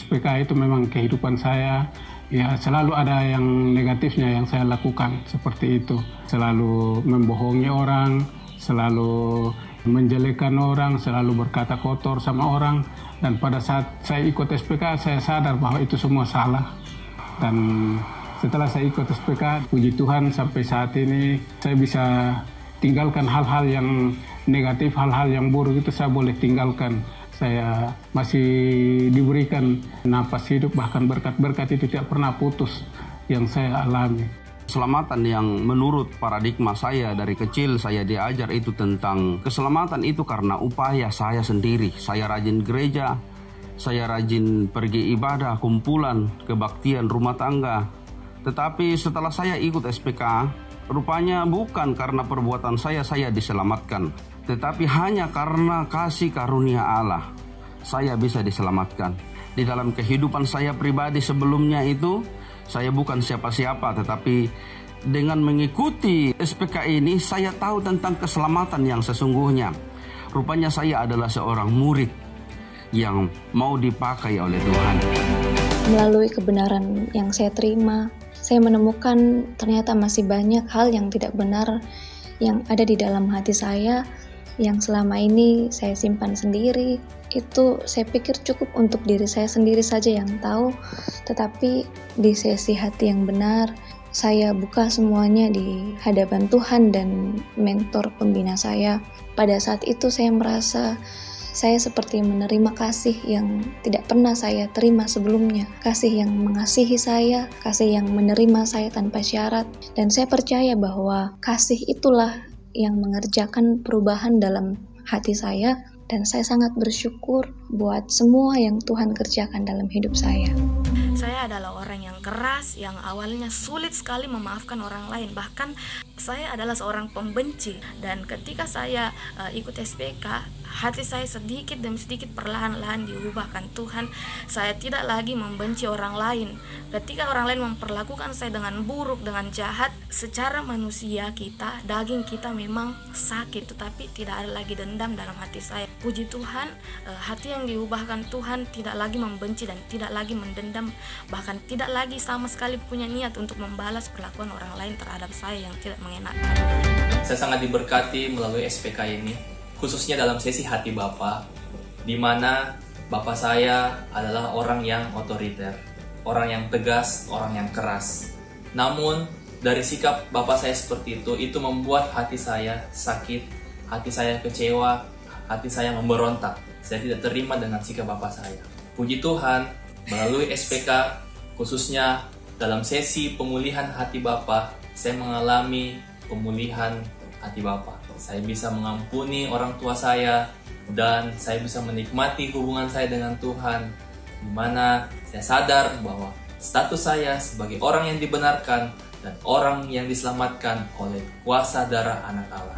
SPK itu memang kehidupan saya. Ya selalu ada yang negatifnya yang saya lakukan seperti itu. Selalu membohongi orang, selalu menjelekkan orang, selalu berkata kotor sama orang. Dan pada saat saya ikut SPK, saya sadar bahwa itu semua salah. Dan setelah saya ikut SPK, puji Tuhan sampai saat ini saya bisa tinggalkan hal-hal yang negatif, hal-hal yang buruk itu saya boleh tinggalkan. Saya masih diberikan napas hidup, bahkan berkat-berkat itu tidak pernah putus yang saya alami. Keselamatan yang menurut paradigma saya dari kecil saya diajar itu tentang keselamatan itu karena upaya saya sendiri. Saya rajin gereja, saya rajin pergi ibadah, kumpulan, kebaktian rumah tangga. Tetapi setelah saya ikut SPK, rupanya bukan karena perbuatan saya diselamatkan, tetapi hanya karena kasih karunia Allah saya bisa diselamatkan. Di dalam kehidupan saya pribadi sebelumnya itu, saya bukan siapa-siapa, tetapi dengan mengikuti SPK ini saya tahu tentang keselamatan yang sesungguhnya. Rupanya saya adalah seorang murid yang mau dipakai oleh Tuhan. Melalui kebenaran yang saya terima, saya menemukan ternyata masih banyak hal yang tidak benar yang ada di dalam hati saya, yang selama ini saya simpan sendiri. Itu saya pikir cukup untuk diri saya sendiri saja yang tahu, tetapi di sesi hati yang benar, saya buka semuanya di hadapan Tuhan dan mentor pembina saya. Pada saat itu saya merasa saya seperti menerima kasih yang tidak pernah saya terima sebelumnya. Kasih yang mengasihi saya, kasih yang menerima saya tanpa syarat. Dan saya percaya bahwa kasih itulah yang mengerjakan perubahan dalam hati saya. Dan saya sangat bersyukur buat semua yang Tuhan kerjakan dalam hidup saya. Saya adalah orang yang keras, yang awalnya sulit sekali memaafkan orang lain. Bahkan saya adalah seorang pembenci. Dan ketika saya ikut SPK, hati saya sedikit demi sedikit perlahan-lahan diubahkan Tuhan. Saya tidak lagi membenci orang lain. Ketika orang lain memperlakukan saya dengan buruk, dengan jahat, secara manusia kita, daging kita memang sakit, tetapi tidak ada lagi dendam dalam hati saya. Puji Tuhan, hati yang diubahkan Tuhan tidak lagi membenci dan tidak lagi mendendam, bahkan tidak lagi sama sekali punya niat untuk membalas perlakuan orang lain terhadap saya yang tidak mengenakan. Saya sangat diberkati melalui SPK ini, khususnya dalam sesi hati Bapa, di mana Bapa saya adalah orang yang otoriter, orang yang tegas, orang yang keras. Namun dari sikap Bapa saya seperti itu membuat hati saya sakit, hati saya kecewa, hati saya memberontak. Saya tidak terima dengan sikap Bapa saya. Puji Tuhan, melalui SPK, khususnya dalam sesi pemulihan hati Bapa, saya mengalami pemulihan hati Bapa. Saya bisa mengampuni orang tua saya, dan saya bisa menikmati hubungan saya dengan Tuhan, di mana saya sadar bahwa status saya sebagai orang yang dibenarkan dan orang yang diselamatkan oleh kuasa darah Anak Allah.